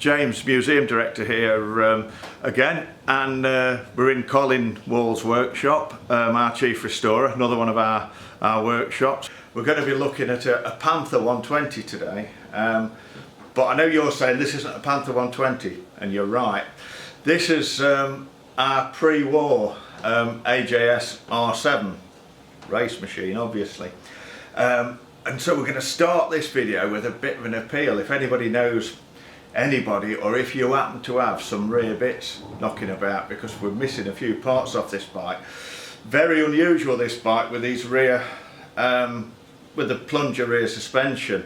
James, Museum Director here again, and we're in Colin Wall's workshop, our Chief Restorer, another one of our workshops. We're going to be looking at a Panther 120 today, but I know you're saying this isn't a Panther 120, and you're right. This is our pre-war AJS R7 race machine, obviously. And so we're going to start this video with a bit of an appeal. If anybody knows anybody, or if you happen to have some rear bits knocking about, because we're missing a few parts off this bike. Very unusual, this bike, with these rear, with the plunger rear suspension.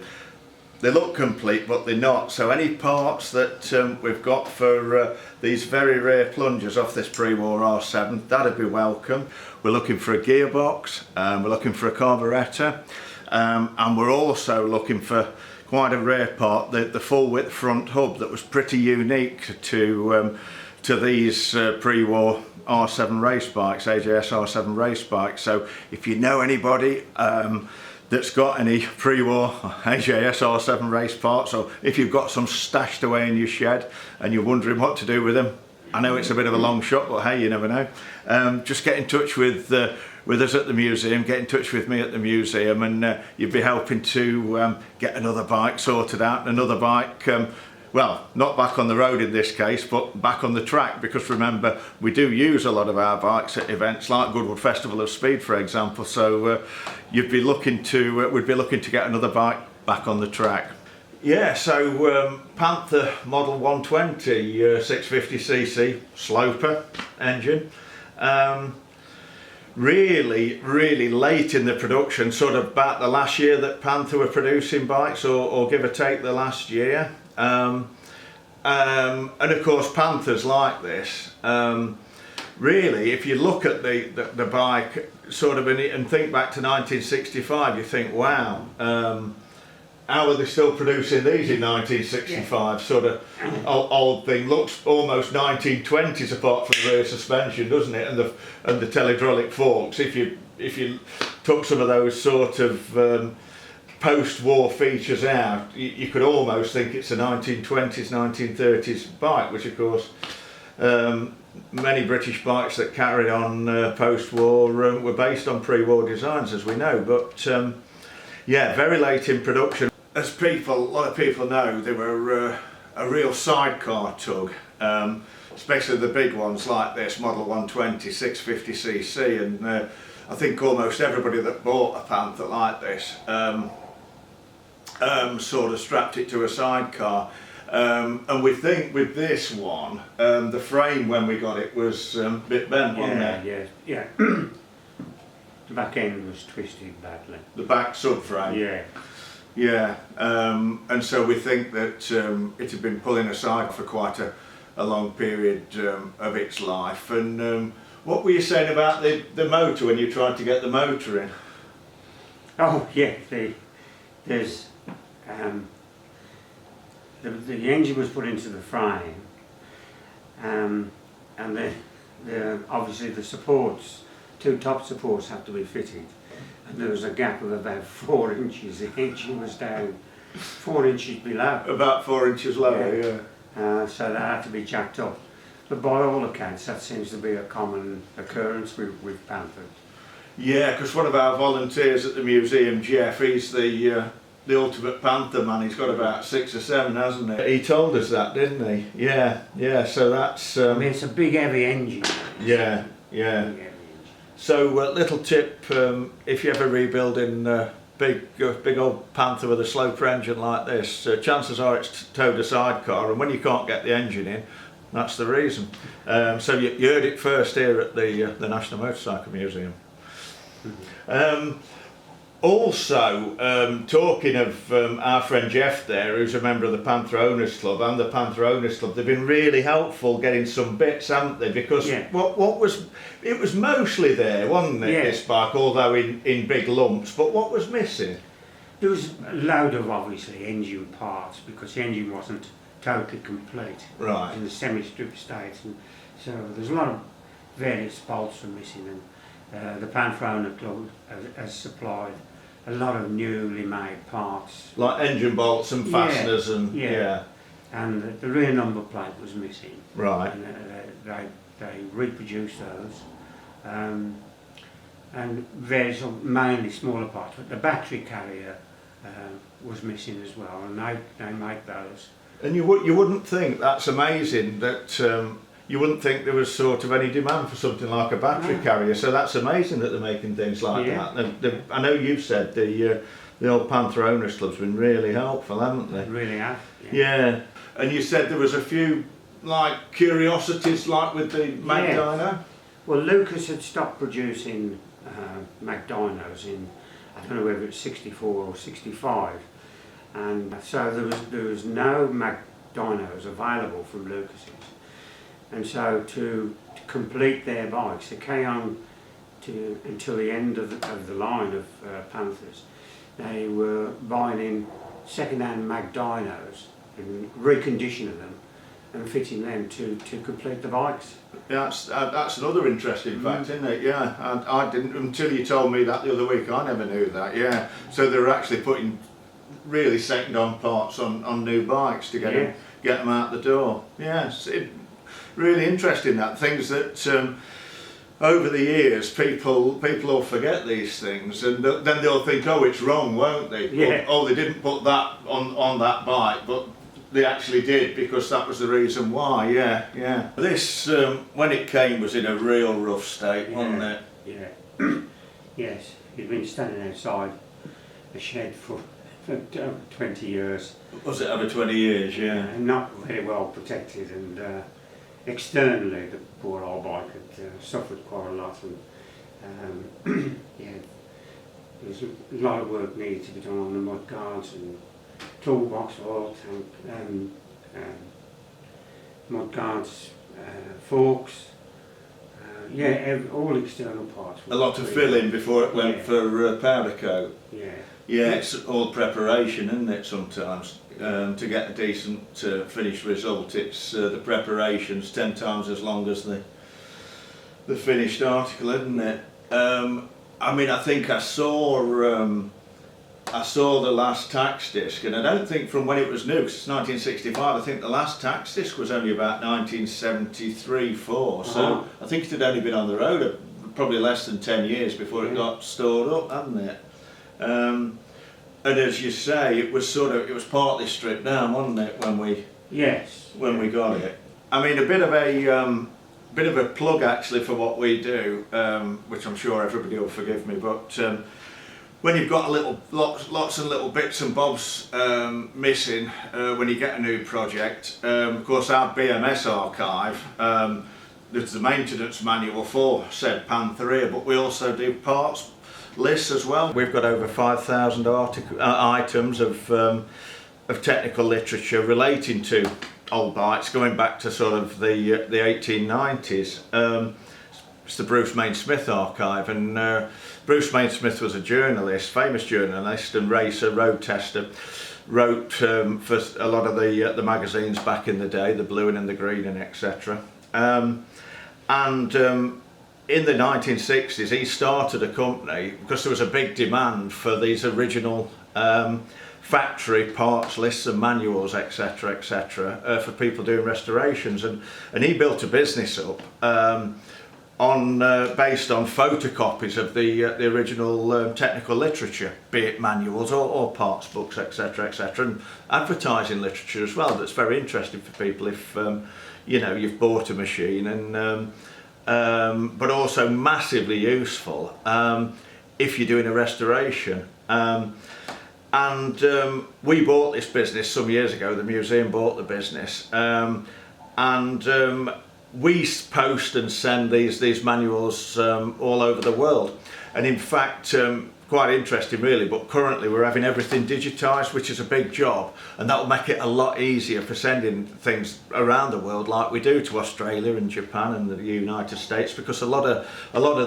They look complete, but they're not. So any parts that we've got for these very rare plungers off this pre-war R7, that'd be welcome. We're looking for a gearbox, we're looking for a carburettor, and we're also looking for quite a rare part, the full width front hub that was pretty unique to these pre-war R7 race bikes, AJS R7 race bikes. So if you know anybody that's got any pre-war AJS R7 race parts, or if you've got some stashed away in your shed and you're wondering what to do with them, I know it's a bit of a long shot, but hey, you never know. Just get in touch with us at the museum, get in touch with me at the museum, and you'll be helping to get another bike sorted out, another bike, well, not back on the road in this case, but back on the track, because remember, we do use a lot of our bikes at events like Goodwood Festival of Speed, for example, so we'd be looking to get another bike back on the track. Yeah, so Panther Model 120 650cc sloper engine. Really late in the production, sort of about the last year that Panther were producing bikes, or give or take the last year. And of course Panthers like this. Really, if you look at the bike sort of and think back to 1965, you think, wow, how are they still producing these in 1965? Yeah. Sort of old thing, looks almost 1920s apart from the rear suspension, doesn't it? And the telehydraulic forks. If you took some of those sort of post-war features out, you could almost think it's a 1920s, 1930s bike, which of course many British bikes that carried on post-war were based on pre-war designs, as we know. But yeah, very late in production. As a lot of people know, they were a real sidecar tug, especially the big ones like this Model 120 650cc, and I think almost everybody that bought a Panther like this sort of strapped it to a sidecar. And we think with this one, the frame when we got it was a bit bent, wasn't it? Yeah. The back end was twisted badly. The back subframe? Yeah. Yeah, and so we think that it had been pulling aside for quite a long period of its life. And what were you saying about the motor when you tried to get the motor in? Oh yeah, there's the engine was put into the frame, and obviously the supports, two top supports had to be fitted. And there was a gap of about 4 inches. The engine was down 4 inches below. About 4 inches lower, yeah. So that had to be jacked up. But by all accounts, that seems to be a common occurrence with Panthers. Yeah, because one of our volunteers at the museum, Jeff, he's the ultimate Panther man. He's got about 6 or 7, hasn't he? He told us that, didn't he? Yeah. So that's. I mean, it's a big, heavy engine. Yeah. So little tip, if you're ever rebuilding a big old Panther with a sloper engine like this, chances are it's towed a sidecar, and when you can't get the engine in, that's the reason. So you heard it first here at the National Motorcycle Museum. Mm-hmm. Also, talking of our friend Jeff there, who's a member of the Panther Owners Club and the Panther Owners Club, they've been really helpful getting some bits, haven't they? Because it was mostly there, wasn't it, this bike, although in big lumps, but what was missing? There was a load of, obviously, engine parts, because the engine wasn't totally complete. Right. In the semi-strip state, and so there's a lot of various bolts were missing, and the Panther Owner Club has supplied a lot of newly made parts. Like engine bolts and fasteners and and the rear number plate was missing. Right. And they reproduced those, and there's mainly smaller parts, but the battery carrier was missing as well, and they make those. And you wouldn't think, that's amazing, that you wouldn't think there was sort of any demand for something like a battery carrier. So that's amazing that they're making things like that. And I know you've said the old Panther Owners Club's been really helpful, haven't they? They really have. Yeah. And you said there was a few like curiosities, like with the Mag Dyno. Well, Lucas had stopped producing Mag Dynos in, I don't know whether it's 64 or 65, and so there was no Mag Dynos available from Lucas's, and so to complete their bikes, they came on until the end of the line of Panthers. They were buying in second-hand Mag Dynos and reconditioning them and fitting them to complete the bikes. Yeah, that's another interesting fact, isn't it? Yeah, I didn't, until you told me that the other week, I never knew that, yeah. So they're actually putting really second-hand parts on new bikes to get them out the door. Yes, really interesting, that. Things that over the years people will forget these things, and then they'll think, oh, it's wrong, won't they? Yeah. Oh, they didn't put that on that bike, but they actually did, because that was the reason why. Yeah. This, when it came, was in a real rough state, wasn't it? Yeah. Yes, he'd been standing outside a shed for 20 years. Was it over 20 years? Yeah. And not very well protected, and externally the poor old bike had suffered quite a lot, and yeah, there was a lot of work needed to be done on the mud guards and toolbox, oil tank, mud guards, forks, all external parts. A lot of filling before it went for powder coat. Yeah. Yeah, it's all preparation, isn't it, sometimes? To get a decent finished result, it's the preparation's 10 times as long as the finished article, isn't it? I mean, I think I saw the last tax disc, and I don't think from when it was new, 'cause it's 1965, I think the last tax disc was only about 1973-4, so I think it had only been on the road probably less than 10 years before it got stored up, hadn't it? And as you say, it was partly stripped down, wasn't it, when we got it? I mean, a bit of a plug actually for what we do, which I'm sure everybody will forgive me, but when you've got lots of little bits and bobs missing when you get a new project, of course our BMS archive, there's the maintenance manual for said Panther here, but we also do parts lists as well. We've got over 5,000 items of technical literature relating to old bikes, going back to sort of the 1890s. It's the Bruce Main Smith archive, and Bruce Main Smith was a journalist, famous journalist and racer, road tester, wrote for a lot of the magazines back in the day, the Blue and the Green and etc. In the 1960s he started a company because there was a big demand for these original factory parts lists and manuals, etc, for people doing restorations, and he built a business up based on photocopies of the original technical literature, be it manuals or parts books, etc, and advertising literature as well. That's very interesting for people if you know, you've bought a machine, and but also massively useful if you're doing a restoration. We bought this business some years ago. The museum bought the business, we post and send these manuals all over the world, and in fact quite interesting really, but currently we're having everything digitised, which is a big job, and that will make it a lot easier for sending things around the world like we do to Australia and Japan and the United States, because a lot of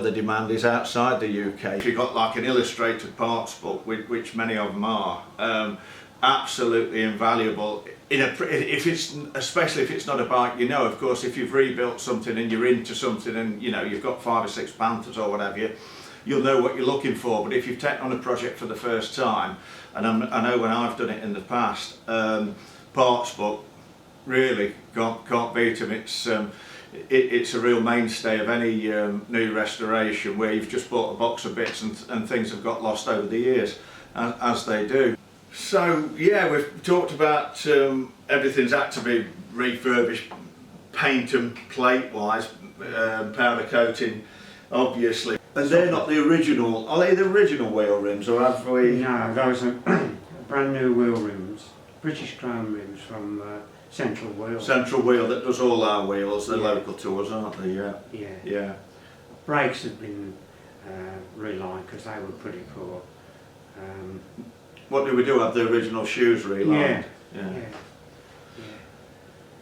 the demand is outside the UK. If you've got like an illustrated parts book, which many of them are, absolutely invaluable especially if it's not a bike, you know, of course, if you've rebuilt something and you're into something and you know you've got 5 or 6 Panthers or whatever, you'll know what you're looking for. But if you've taken on a project for the first time, and I know when I've done it in the past, parts book, really can't beat them. It's a real mainstay of any new restoration, where you've just bought a box of bits and things have got lost over the years, as they do. So yeah, we've talked about everything's had to be refurbished, paint and plate wise, powder coating obviously. And they're not the original, are they the original wheel rims, or have we? No, those are brand new wheel rims, British Crown rims from Central Wheel. Central Wheel that does all our wheels, they're Yeah. local to us, aren't they? Yeah. Yeah. Yeah. Brakes have been relined because they were pretty poor. What do we do? Have the original shoes relined? Yeah. Yeah. Yeah.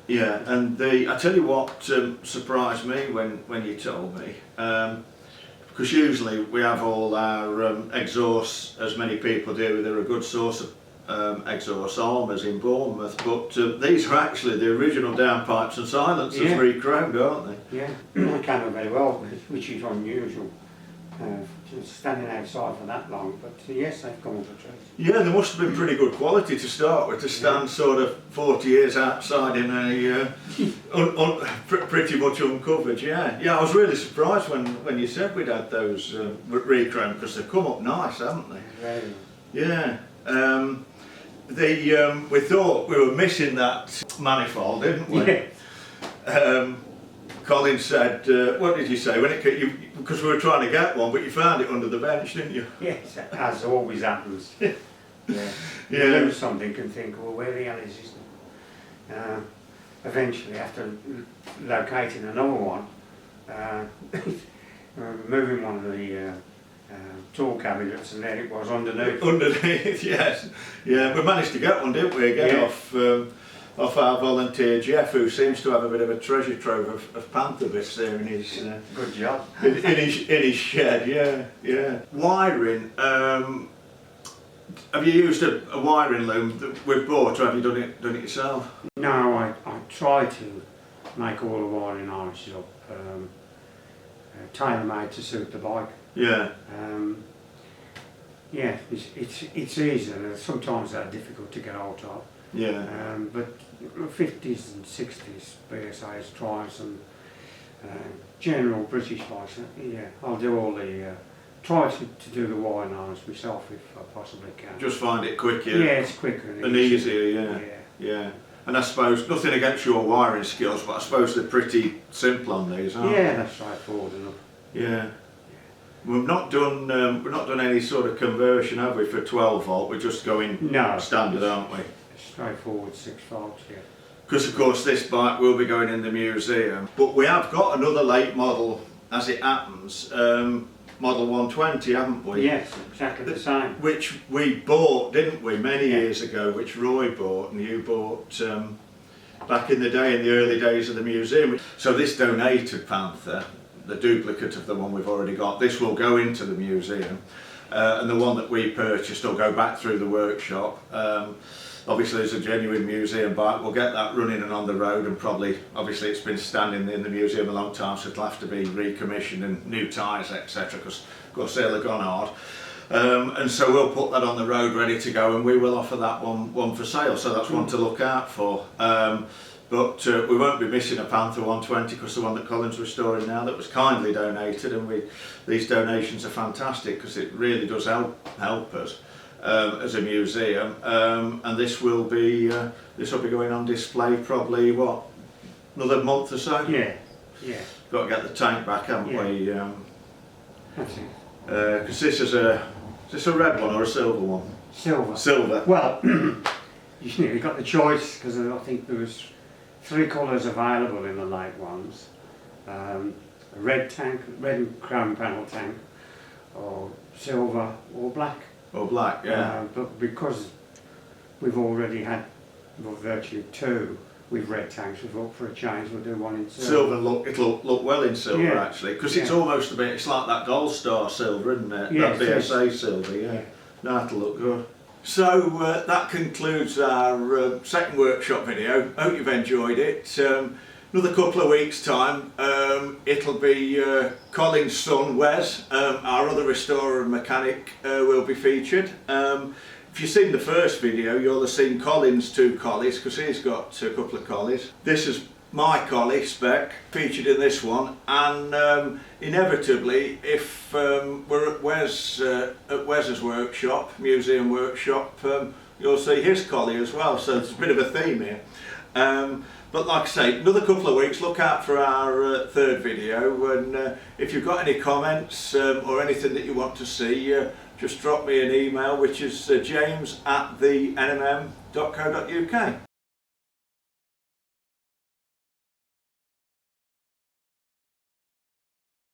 Yeah, and I tell you what surprised me when you told me, because usually we have all our exhausts, as many people do. They're a good source of exhaust armours in Bournemouth, but these are actually the original downpipes and silencers, Yeah. re-chromed, aren't they? Yeah, I came out very well, which is unusual. Just standing outside for that long, but yes, they've come up a trees. Yeah, they must have been pretty good quality to start with, to stand sort of 40 years outside in a pretty much uncovered. Yeah, I was really surprised when you said we'd had those re-chromed, because they've come up nice, haven't they? Very. Yeah. We thought we were missing that manifold, didn't we? Yeah. Colin said, what did you say? Because we were trying to get one, but you found it under the bench, didn't you? Yes, as always happens. Yeah. You lose something and think, well, where the hell is this? Eventually, after locating another one, moving one of the tool cabinets, and there it was underneath. Underneath, yes. Yeah, we managed to get one, didn't we? Again, Yeah. off our volunteer Jeff, who seems to have a bit of a treasure trove of Panther bits there in his Good job. in his shed. Yeah. Wiring. Have you used a wiring loom that we've bought, or have you done it yourself? No, I try to make all the wiring harnesses up tailor-made to suit the bike. Yeah. Yeah, it's easy. Sometimes they're difficult to get out of. Yeah. But 50s and 60s BSAs try some general British bikes. Yeah, I'll do all the try to do the wiring harness myself if I possibly can. Just find it quicker. Yeah, it's quicker and easier. Yeah. And I suppose, nothing against your wiring skills, but I suppose they're pretty simple on these, aren't they? Yeah, that's straightforward enough. Yeah. We've not done any sort of conversion, have we, for 12 volt? We're just going standard, aren't we? Straightforward 6 volts, yeah. Because of course this bike will be going in the museum, but we have got another late model, as it happens, Model 120, haven't we? Yes, exactly the same. Which we bought, didn't we, many years ago, which Roy bought and you bought back in the day, in the early days of the museum. So this donated Panther, the duplicate of the one we've already got, this will go into the museum, and the one that we purchased will go back through the workshop. Obviously it's a genuine museum bike, we'll get that running and on the road, and obviously it's been standing in the museum a long time, so it'll have to be recommissioned and new tyres, etc, because of course they'll have gone hard. And so we'll put that on the road ready to go, and we will offer that one for sale, so that's one to look out for. But we won't be missing a Panther 120, because the one that Colin's restoring now, that was kindly donated, and these donations are fantastic because it really does help us as a museum. And this will be going on display probably another month or so. Yeah. Got to get the tank back, haven't we? That's it. Because is this a red one or a silver one? Silver. Silver. Well, you got the choice, because I think there was 3 colours available in the late ones. A red and chrome panel tank, or silver or black. Or black, yeah. But because we've already had virtually 2 with red tanks, we thought for a change we'll do one in silver. It'll look well in silver, actually, because it's almost it's like that Gold Star silver, isn't it? Yeah, that BSA silver, yeah. That'll look good. So that concludes our second workshop video. Hope you've enjoyed it. Another couple of weeks' time, it'll be Colin's son Wes, our other restorer and mechanic, will be featured. If If you've seen the first video, you'll have seen Colin's two collies, because he's got a couple of collies. This is my collie spec featured in this one, and inevitably, if we're at Wes's workshop, museum workshop, you'll see his collie as well. So there's a bit of a theme here. But like I say, another couple of weeks, look out for our third video, and if you've got any comments or anything that you want to see, just drop me an email, which is james@thenmm.co.uk.